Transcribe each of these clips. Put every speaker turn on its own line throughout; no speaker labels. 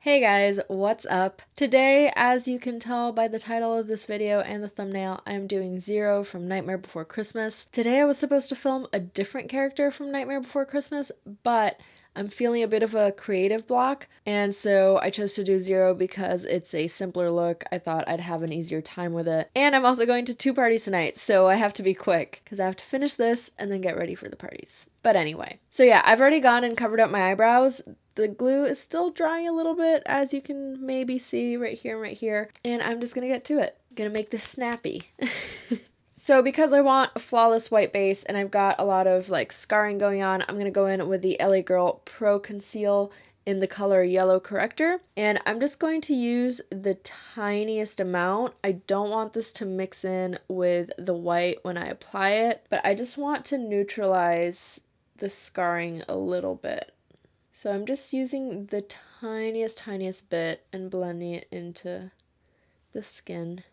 Hey guys, what's up? Today, as you can tell by the title of this video and the thumbnail, I'm doing Zero from Nightmare Before Christmas. Today I was supposed to film a different character from Nightmare Before Christmas, but I'm feeling a bit of a creative block, and so I chose to do Zero because it's a simpler look. I thought I'd have an easier time with it. And I'm also going to 2 parties tonight, so I have to be quick because I have to finish this and then get ready for the parties. But anyway, so yeah, I've already gone and covered up my eyebrows. The glue is still drying a little bit, as you can maybe see right here and right here. And I'm just gonna get to it. I'm gonna make this snappy. So because I want a flawless white base and I've got a lot of like scarring going on, I'm gonna go in with the LA Girl Pro Conceal in the color Yellow Corrector. And I'm just going to use the tiniest amount. I don't want this to mix in with the white when I apply it, but I just want to neutralize the scarring a little bit. So I'm just using the tiniest bit and blending it into the skin.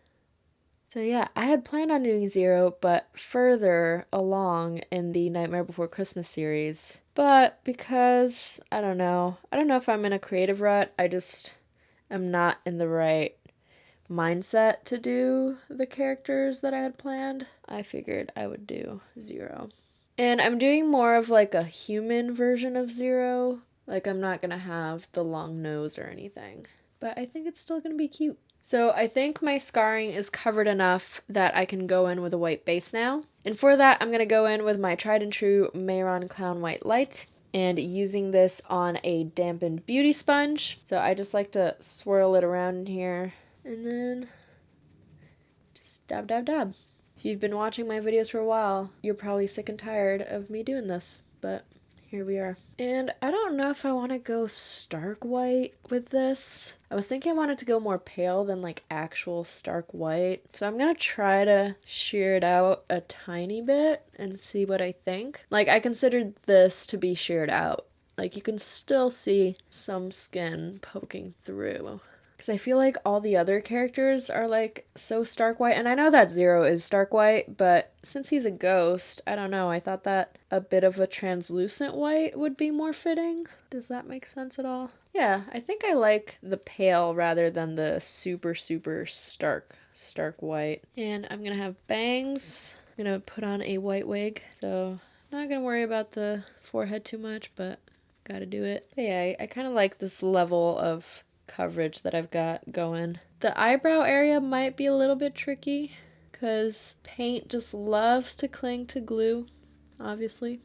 So yeah, I had planned on doing Zero, but further along in the Nightmare Before Christmas series. But because, I don't know if I'm in a creative rut, I just am not in the right mindset to do the characters that I had planned. I figured I would do Zero. And I'm doing more of like a human version of Zero. Like, I'm not gonna have the long nose or anything, but I think it's still gonna be cute. So I think my scarring is covered enough that I can go in with a white base now. And for that, I'm gonna go in with my tried and true Mehron Clown White Light and using this on a dampened beauty sponge. So I just like to swirl it around in here and then just dab, dab, dab. If you've been watching my videos for a while, you're probably sick and tired of me doing this, but here we are. And I don't know if I want to go stark white with this. I was thinking I wanted to go more pale than like actual stark white. So I'm gonna try to sheer it out a tiny bit and see what I think. Like, I considered this to be sheared out. Like, you can still see some skin poking through. Because I feel like all the other characters are like so stark white. And I know that Zero is stark white, but since he's a ghost, I don't know. I thought that a bit of a translucent white would be more fitting. Does that make sense at all? Yeah, I think I like the pale rather than the super stark white. And I'm gonna have bangs. I'm gonna put on a white wig. So not gonna worry about the forehead too much, but gotta do it. But yeah, I kind of like this level of coverage that I've got going. The eyebrow area might be a little bit tricky because paint just loves to cling to glue. Obviously,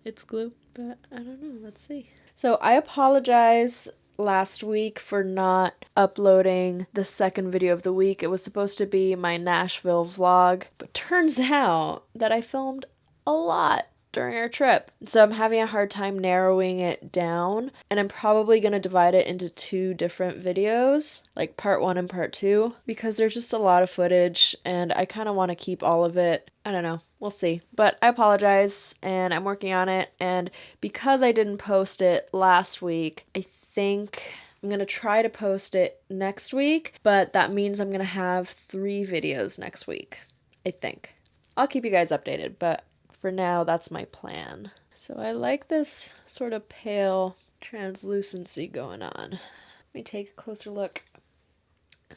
it's glue, but I don't know. Let's see. So I apologize last week for not uploading the second video of the week. It was supposed to be my Nashville vlog, but turns out that I filmed a lot during our trip. So I'm having a hard time narrowing it down, and I'm probably going to divide it into 2 different videos, like part 1 and part 2, because there's just a lot of footage and I kind of want to keep all of it. I don't know. We'll see. But I apologize, and I'm working on it, and because I didn't post it last week, I think I'm going to try to post it next week, but that means I'm going to have 3 videos next week, I think. I'll keep you guys updated, but for now, that's my plan. So I like this sort of pale translucency going on. Let me take a closer look.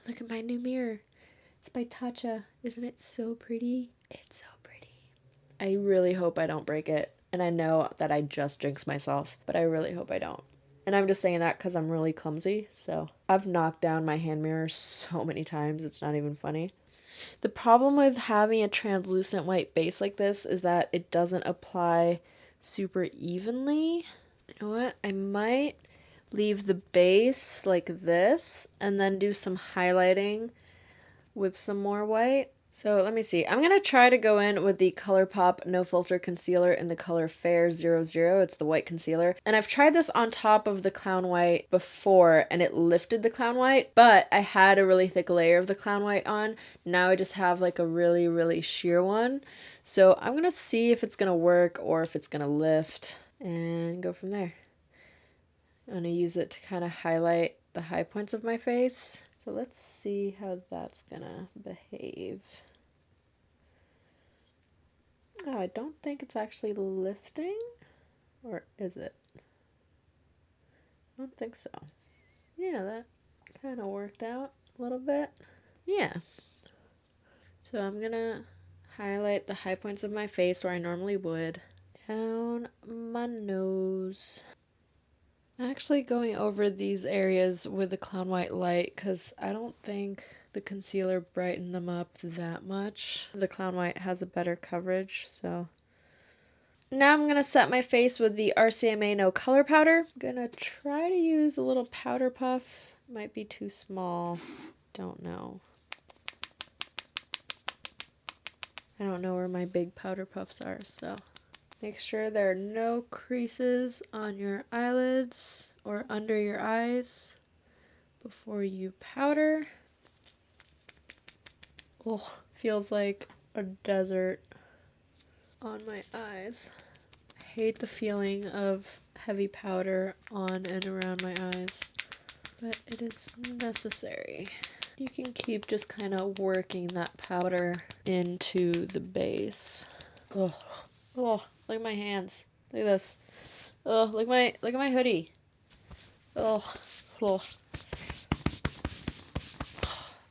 Look at my new mirror. It's by Tatcha. Isn't it so pretty? It's so pretty. I really hope I don't break it. And I know that I just jinxed myself, but I really hope I don't. And I'm just saying that because I'm really clumsy. So I've knocked down my hand mirror so many times, it's not even funny. The problem with having a translucent white base like this is that it doesn't apply super evenly. You know what? I might leave the base like this and then do some highlighting with some more white. So let me see. I'm going to try to go in with the ColourPop No Filter Concealer in the color Fair 00. It's the white concealer. And I've tried this on top of the Clown White before and it lifted the Clown White, but I had a really thick layer of the Clown White on. Now I just have like a really sheer one. So I'm going to see if it's going to work or if it's going to lift and go from there. I'm going to use it to kind of highlight the high points of my face. So let's see how that's gonna behave. Oh, I don't think it's actually lifting. Or is it? I don't think so. Yeah, that kind of worked out a little bit. Yeah. So I'm gonna highlight the high points of my face where I normally would. Down my nose. I'm actually going over these areas with the Clown White light because I don't think the concealer brightened them up that much. The Clown White has a better coverage, so. Now I'm gonna set my face with the RCMA No Color Powder. I'm gonna try to use a little powder puff. Might be too small. Don't know. I don't know where my big powder puffs are, so make sure there are no creases on your eyelids or under your eyes before you powder. Oh, feels like a desert on my eyes. I hate the feeling of heavy powder on and around my eyes, but it is necessary. You can keep just kind of working that powder into the base. Oh, oh, look at my hands. Look at this. Oh, look at my hoodie. Oh, oh.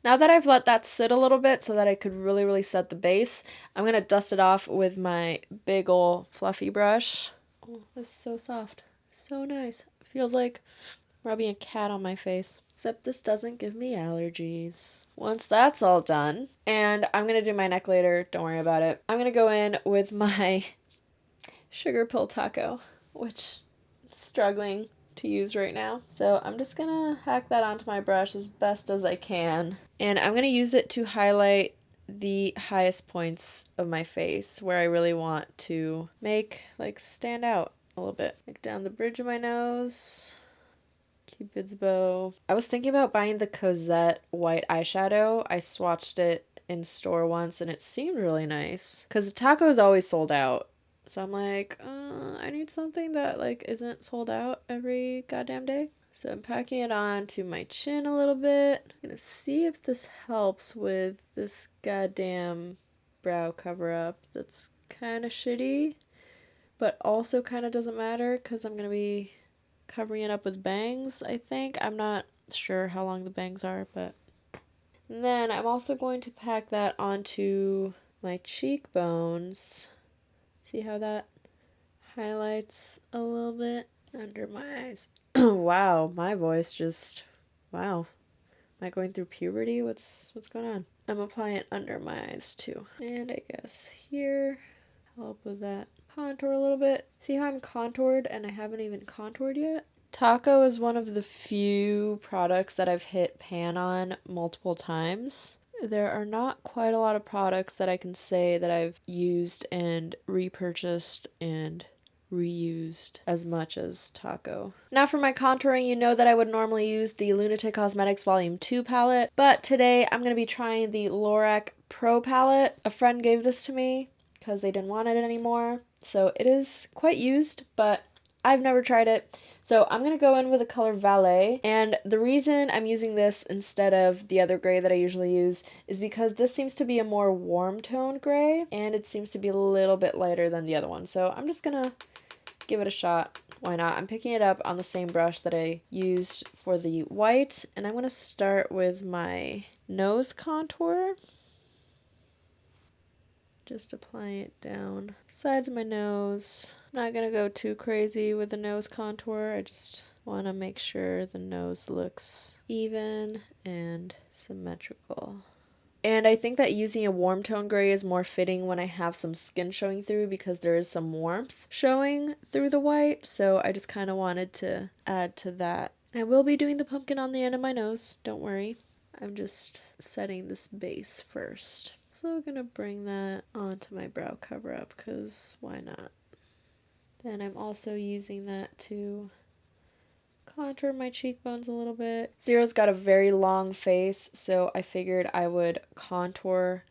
Now that I've let that sit a little bit so that I could really set the base, I'm gonna dust it off with my big ol' fluffy brush. Oh, this is so soft. So nice. It feels like rubbing a cat on my face. Except this doesn't give me allergies. Once that's all done, and I'm gonna do my neck later, don't worry about it. I'm gonna go in with my Sugarpill Taco, which I'm struggling to use right now. So I'm just gonna hack that onto my brush as best as I can. And I'm gonna use it to highlight the highest points of my face where I really want to make like stand out a little bit. Like down the bridge of my nose. Cupid's bow. I was thinking about buying the Cosette white eyeshadow. I swatched it in store once and it seemed really nice. Because the taco is always sold out. So I'm like, I need something that like isn't sold out every goddamn day. So I'm packing it on to my chin a little bit. I'm gonna see if this helps with this goddamn brow cover up that's kind of shitty. But also kind of doesn't matter because I'm gonna be covering it up with bangs, I think. I'm not sure how long the bangs are, but. And then I'm also going to pack that onto my cheekbones. See how that highlights a little bit under my eyes. Wow, my voice just, wow. Am I going through puberty? What's going on? I'm applying it under my eyes too. And I guess here, help with that contour a little bit. See how I'm contoured and I haven't even contoured yet? Taco is one of the few products that I've hit pan on multiple times. There are not quite a lot of products that I can say that I've used and repurchased and reused as much as Taco. Now for my contouring, you know that I would normally use the Lunatic Cosmetics Volume 2 palette, but today I'm going to be trying the LORAC Pro palette. A friend gave this to me because they didn't want it anymore. So it is quite used, but I've never tried it. So I'm going to go in with the color Valet, and the reason I'm using this instead of the other gray that I usually use is because this seems to be a more warm tone gray, and it seems to be a little bit lighter than the other one. So I'm just going to give it a shot. Why not? I'm picking it up on the same brush that I used for the white, and I'm going to start with my nose contour. Just applying it down sides of my nose. Not gonna go too crazy with the nose contour. I just want to make sure the nose looks even and symmetrical. And I think that using a warm tone gray is more fitting when I have some skin showing through because there is some warmth showing through the white. So I just kind of wanted to add to that. I will be doing the pumpkin on the end of my nose. Don't worry. I'm just setting this base first. So I'm gonna bring that onto my brow cover up because why not? Then I'm also using that to contour my cheekbones a little bit. Zero's got a very long face, so I figured I would contour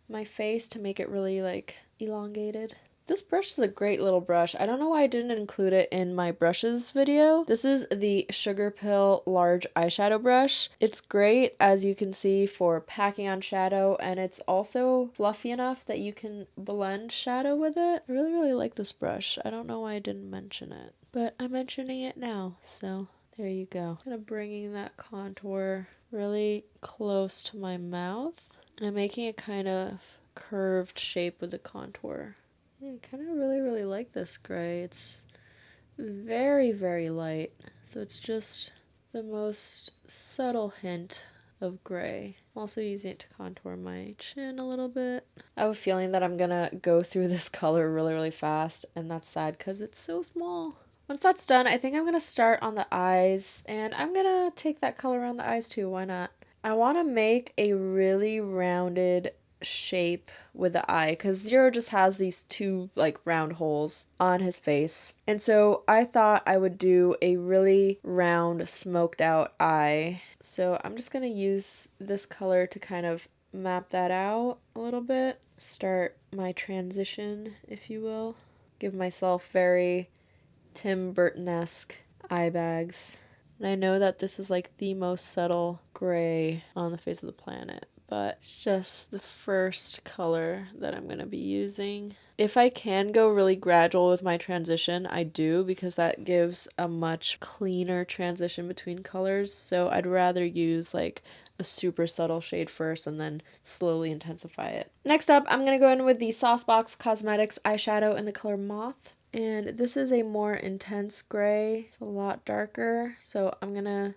my face to make it really like elongated. This brush is a great little brush. I don't know why I didn't include it in my brushes video. This is the Sugarpill Large Eyeshadow Brush. It's great, as you can see, for packing on shadow, and it's also fluffy enough that you can blend shadow with it. I really like this brush. I don't know why I didn't mention it, but I'm mentioning it now, so There you go. Kind of bringing that contour really close to my mouth. And I'm making a kind of curved shape with the contour. I kind of really like this gray. It's very, very light. So it's just the most subtle hint of gray. I'm also using it to contour my chin a little bit. I have a feeling that I'm gonna go through this color really fast, and that's sad because it's so small. Once that's done, I think I'm gonna start on the eyes, and I'm gonna take that color around the eyes too, why not? I wanna make a really rounded shape with the eye because Zero just has these two like round holes on his face, and so I thought I would do a really round smoked out eye. So I'm just gonna use this color to kind of map that out a little bit, start my transition, if you will. Give myself very Tim Burton-esque eye bags. And I know that this is like the most subtle gray on the face of the planet, but it's just the first color that I'm going to be using. If I can go really gradual with my transition, I do, because that gives a much cleaner transition between colors. So I'd rather use like a super subtle shade first and then slowly intensify it. Next up, I'm going to go in with the Saucebox Cosmetics eyeshadow in the color Moth. And this is a more intense gray. It's a lot darker. So I'm going to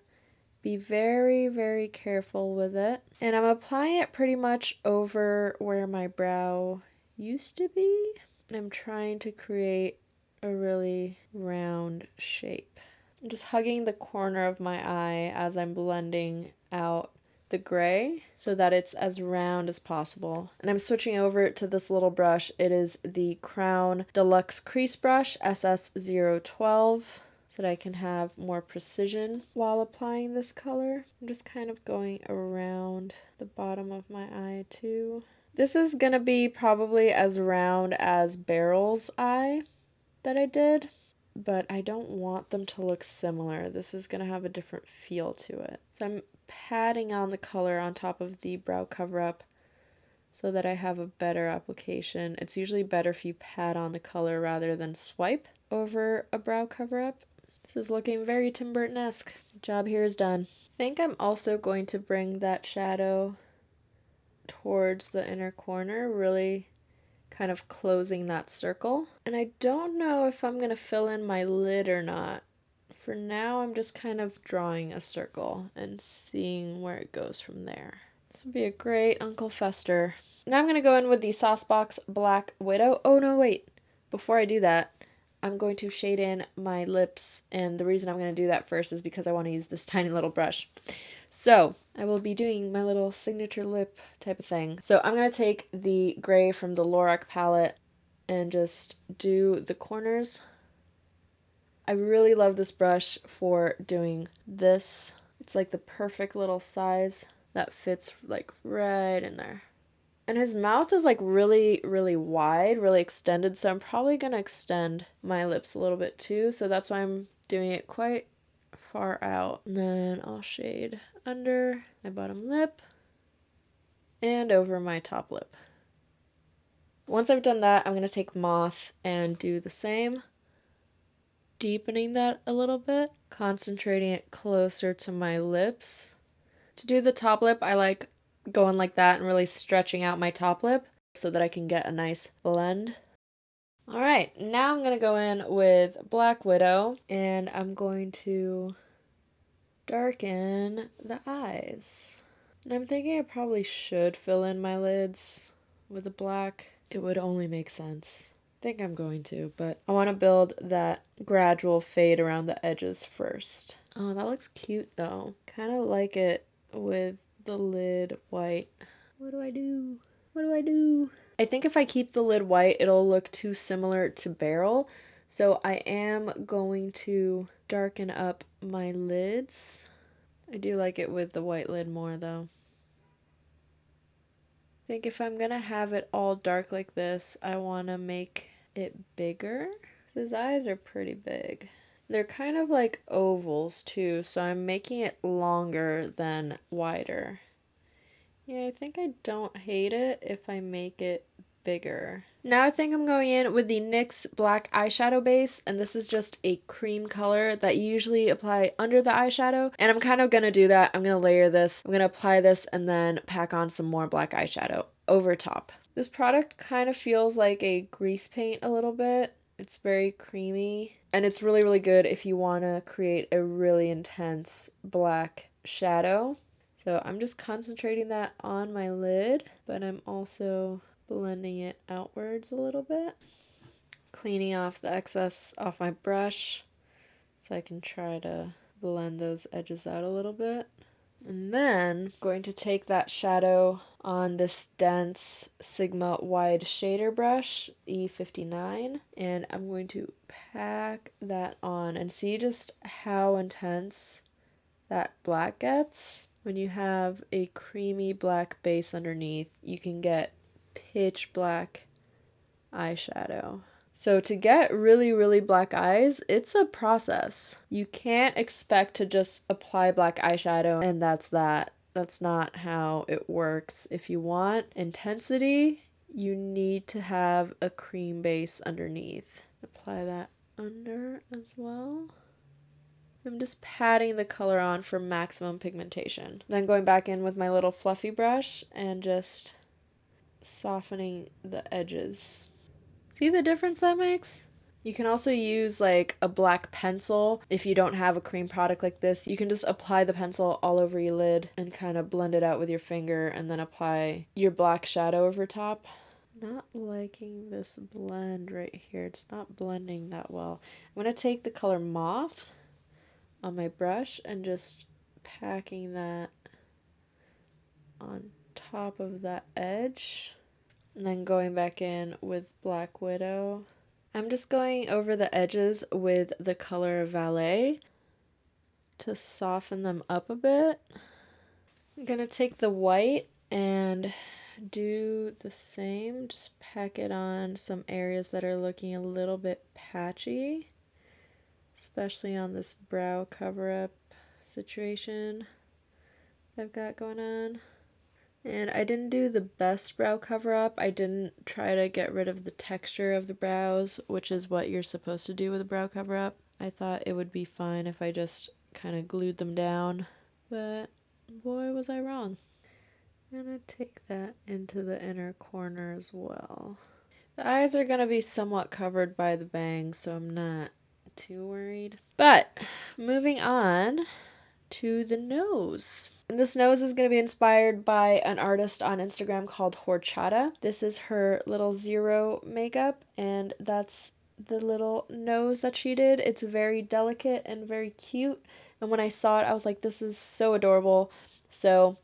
be very careful with it. And I'm applying it pretty much over where my brow used to be. And I'm trying to create a really round shape. I'm just hugging the corner of my eye as I'm blending out the gray so that it's as round as possible. And I'm switching over to this little brush. It is the Crown Deluxe Crease Brush SS012 so that I can have more precision while applying this color. I'm just kind of going around the bottom of my eye too. This is gonna be probably as round as Beryl's eye that I did, but I don't want them to look similar. This is gonna have a different feel to it. So I'm patting on the color on top of the brow cover-up so that I have a better application. It's usually better if you pat on the color rather than swipe over a brow cover-up. This is looking very Tim Burton-esque. The job here is done. I think I'm also going to bring that shadow towards the inner corner, really kind of closing that circle. And I don't know if I'm going to fill in my lid or not. For now, I'm just kind of drawing a circle and seeing where it goes from there. This would be a great Uncle Fester. Now I'm going to go in with the Saucebox Black Widow. Oh no, wait. Before I do that, I'm going to shade in my lips, and the reason I'm going to do that first is because I want to use this tiny little brush. So I will be doing my little signature lip type of thing. So I'm going to take the gray from the LORAC palette and just do the corners. I really love this brush for doing this. It's like the perfect little size that fits like right in there. And his mouth is like really wide, really extended, so I'm probably going to extend my lips a little bit too, so that's why I'm doing it quite far out. And then I'll shade under my bottom lip and over my top lip. Once I've done that, I'm going to take Moth and do the same, deepening that a little bit, concentrating it closer to my lips. To do the top lip, I like going like that and really stretching out my top lip so that I can get a nice blend. Alright, now I'm going to go in with Black Widow and I'm going to darken the eyes. And I'm thinking I probably should fill in my lids with the black. It would only make sense. I think I'm going to, but I want to build that gradual fade around the edges first. Oh, that looks cute though. Kind of like it with the lid white. What do I do? What do I do? I think if I keep the lid white, it'll look too similar to Beryl. So I am going to darken up my lids. I do like it with the white lid more though. I think if I'm gonna have it all dark like this, I want to make it bigger. His eyes are pretty big. They're kind of like ovals too, so I'm making it longer than wider. Yeah, I think I don't hate it if I make it bigger. Now I think I'm going in with the NYX black eyeshadow base, and this is just a cream color that you usually apply under the eyeshadow, and I'm kind of going to do that. I'm going to layer this, I'm going to apply this, and then pack on some more black eyeshadow over top. This product kind of feels like a grease paint a little bit. It's very creamy, and it's really, really good if you want to create a really intense black shadow. So I'm just concentrating that on my lid, but I'm also blending it outwards a little bit, cleaning off the excess off my brush so I can try to blend those edges out a little bit. And then I'm going to take that shadow on this dense Sigma wide shader brush, E59, and I'm going to pack that on and see just how intense that black gets. When you have a creamy black base underneath, you can get pitch black eyeshadow. So to get really, really black eyes, it's a process. You can't expect to just apply black eyeshadow and that's that. That's not how it works. If you want intensity, you need to have a cream base underneath. Apply that under as well. I'm just patting the color on for maximum pigmentation. Then going back in with my little fluffy brush and just softening the edges. See the difference that makes? You can also use like a black pencil if you don't have a cream product like this. You can just apply the pencil all over your lid and kind of blend it out with your finger and then apply your black shadow over top. Not liking this blend right here. It's not blending that well. I'm going to take the color Moth on my brush and just packing that on top of that edge, and then going back in with Black Widow. I'm just going over the edges with the color Valet to soften them up a bit. I'm gonna take the white and do the same, just pack it on some areas that are looking a little bit patchy, especially on this brow cover-up situation I've got going on. And I didn't do the best brow cover-up. I didn't try to get rid of the texture of the brows, which is what you're supposed to do with a brow cover-up. I thought it would be fine if I just kind of glued them down, but boy was I wrong. I'm gonna take that into the inner corner as well. The eyes are gonna be somewhat covered by the bangs, so I'm not too worried. But moving on to the nose. And this nose is going to be inspired by an artist on Instagram called Horchata. This is her little zero makeup, and that's the little nose that she did. It's very delicate and very cute, and when I saw it I was like, this is so adorable. So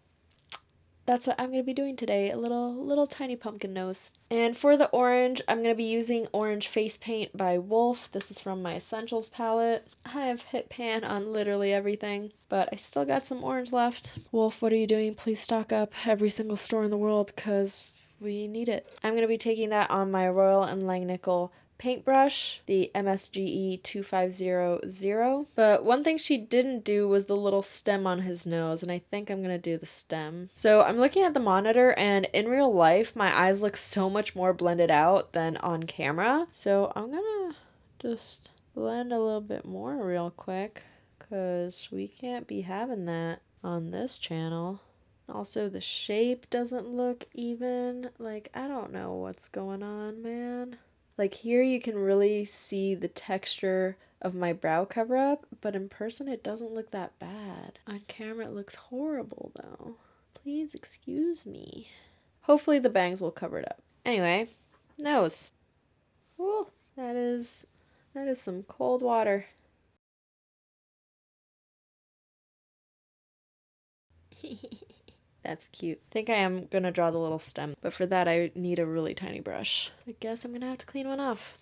that's what I'm going to be doing today, a little tiny pumpkin nose. And for the orange, I'm going to be using Orange Face Paint by Wolf. This is from my Essentials palette. I have hit pan on literally everything, but I still got some orange left. Wolf, what are you doing? Please stock up every single store in the world because we need it. I'm going to be taking that on my Royal & Langnickel paintbrush, the MSGE 2500. But one thing she didn't do was the little stem on his nose, and I think I'm gonna do the stem. So I'm looking at the monitor, and in real life my eyes look so much more blended out than on camera. So I'm gonna just blend a little bit more real quick, because we can't be having that on this channel. Also, the shape doesn't look even. Like, I don't know what's going on, man. Like here you can really see the texture of my brow cover up, but in person it doesn't look that bad. On camera it looks horrible though. Please excuse me. Hopefully the bangs will cover it up. Anyway, nose. Whoa, that is some cold water. That's cute. I think I am gonna draw the little stem, but for that I need a really tiny brush. I guess I'm gonna have to clean one off.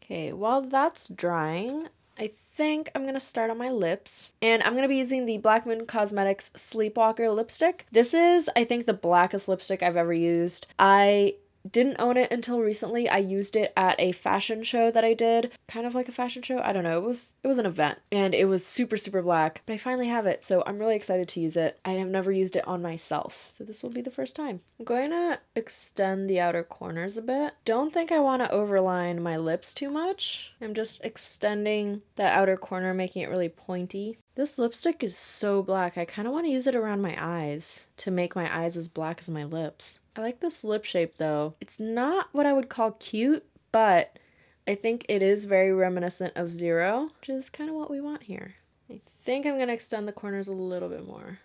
Okay, while that's drying, I think I'm gonna start on my lips. And I'm gonna be using the Black Moon Cosmetics Sleepwalker lipstick. This is, I think, the blackest lipstick I've ever used. I didn't own it until recently. I used it at a fashion show that I did, kind of like a fashion show. I don't know. It was an event and it was super, super black, but I finally have it. So I'm really excited to use it. I have never used it on myself. So this will be the first time. I'm going to extend the outer corners a bit. Don't think I want to overline my lips too much. I'm just extending that outer corner, making it really pointy. This lipstick is so black. I kind of want to use it around my eyes to make my eyes as black as my lips. I like this lip shape though. It's not what I would call cute, but I think it is very reminiscent of Zero, which is kind of what we want here. I think I'm going to extend the corners a little bit more.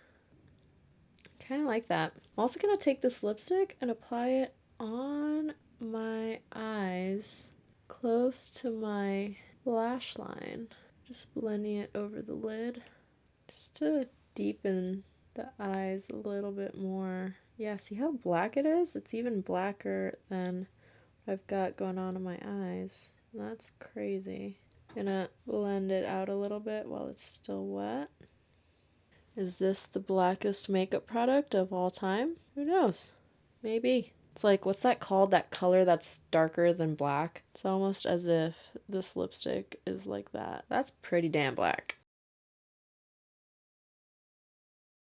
I kind of like that. I'm also going to take this lipstick and apply it on my eyes close to my lash line. Just blending it over the lid just to deepen the eyes a little bit more. Yeah, see how black it is? It's even blacker than what I've got going on in my eyes. That's crazy. Gonna blend it out a little bit while it's still wet. Is this the blackest makeup product of all time? Who knows? Maybe. It's like, what's that called? That color that's darker than black? It's almost as if this lipstick is like that. That's pretty damn black.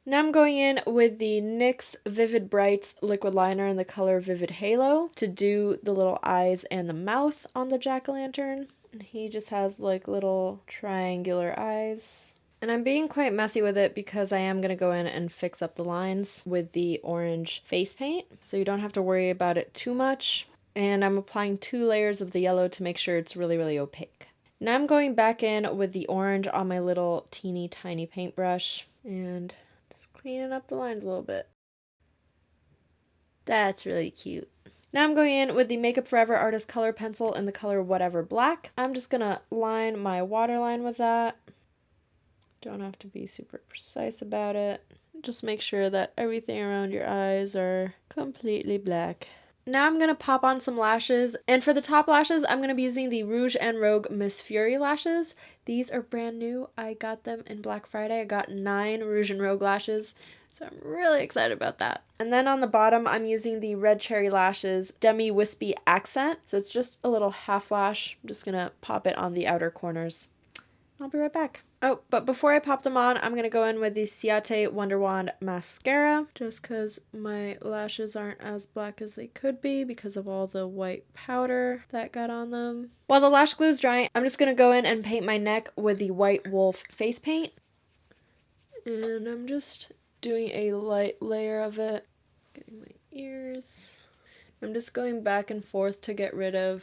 Now I'm going in with the NYX Vivid Brights liquid liner in the color Vivid Halo to do the little eyes and the mouth on the jack-o'-lantern. And he just has like little triangular eyes. And I'm being quite messy with it because I am going to go in and fix up the lines with the orange face paint. So you don't have to worry about it too much. And I'm applying 2 layers of the yellow to make sure it's really, really opaque. Now I'm going back in with the orange on my little teeny tiny paintbrush and cleaning up the lines a little bit. That's really cute. Now I'm going in with the Makeup Forever Artist Color Pencil in the color Whatever Black. I'm just going to line my waterline with that. Don't have to be super precise about it. Just make sure that everything around your eyes are completely black. Now I'm going to pop on some lashes, and for the top lashes, I'm going to be using the Rouge and Rogue Miss Fury lashes. These are brand new. I got them in Black Friday. I got 9 Rouge and Rogue lashes, so I'm really excited about that. And then on the bottom, I'm using the Red Cherry Lashes Demi Wispy Accent, so it's just a little half lash. I'm just going to pop it on the outer corners. I'll be right back. Oh, but before I pop them on, I'm going to go in with the Ciate Wonder Wand Mascara, just because my lashes aren't as black as they could be because of all the white powder that got on them. While the lash glue is drying, I'm just going to go in and paint my neck with the White Wolf face paint. And I'm just doing a light layer of it, getting my ears. I'm just going back and forth to get rid of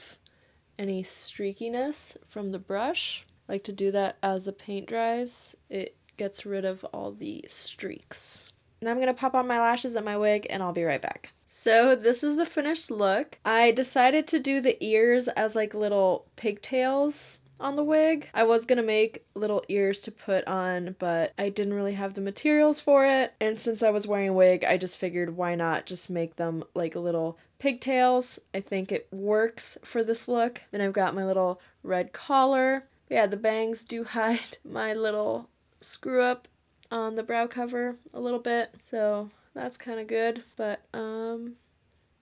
any streakiness from the brush. I like to do that as the paint dries. It gets rid of all the streaks. Now I'm going to pop on my lashes and my wig and I'll be right back. So this is the finished look. I decided to do the ears as like little pigtails on the wig. I was going to make little ears to put on, but I didn't really have the materials for it. And since I was wearing a wig, I just figured why not just make them like little pigtails. I think it works for this look. Then I've got my little red collar. Yeah, the bangs do hide my little screw up on the brow cover a little bit, so that's kind of good. But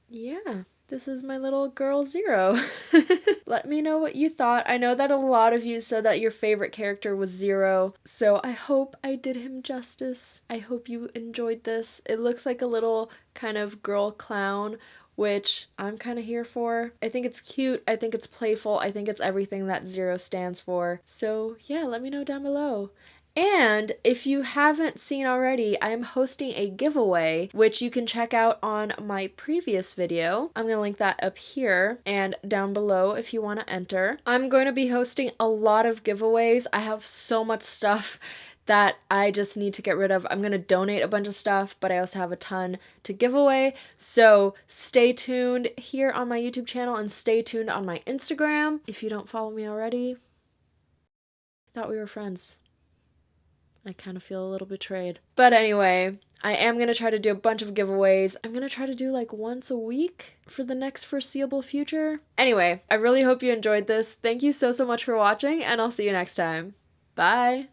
yeah, this is my little girl Zero. Let me know what you thought. I know that a lot of you said that your favorite character was Zero, so I hope I did him justice. I hope you enjoyed this. It looks like a little kind of girl clown, which I'm kind of here for. I think it's cute, I think it's playful, I think it's everything that Zero stands for. So yeah, let me know down below. And if you haven't seen already, I'm hosting a giveaway, which you can check out on my previous video. I'm going to link that up here and down below if you want to enter. I'm going to be hosting a lot of giveaways. I have so much stuff that I just need to get rid of. I'm going to donate a bunch of stuff, but I also have a ton to give away. So stay tuned here on my YouTube channel and stay tuned on my Instagram. If you don't follow me already, I thought we were friends. I kind of feel a little betrayed. But anyway, I am going to try to do a bunch of giveaways. I'm going to try to do like once a week for the next foreseeable future. Anyway, I really hope you enjoyed this. Thank you so much for watching, and I'll see you next time. Bye!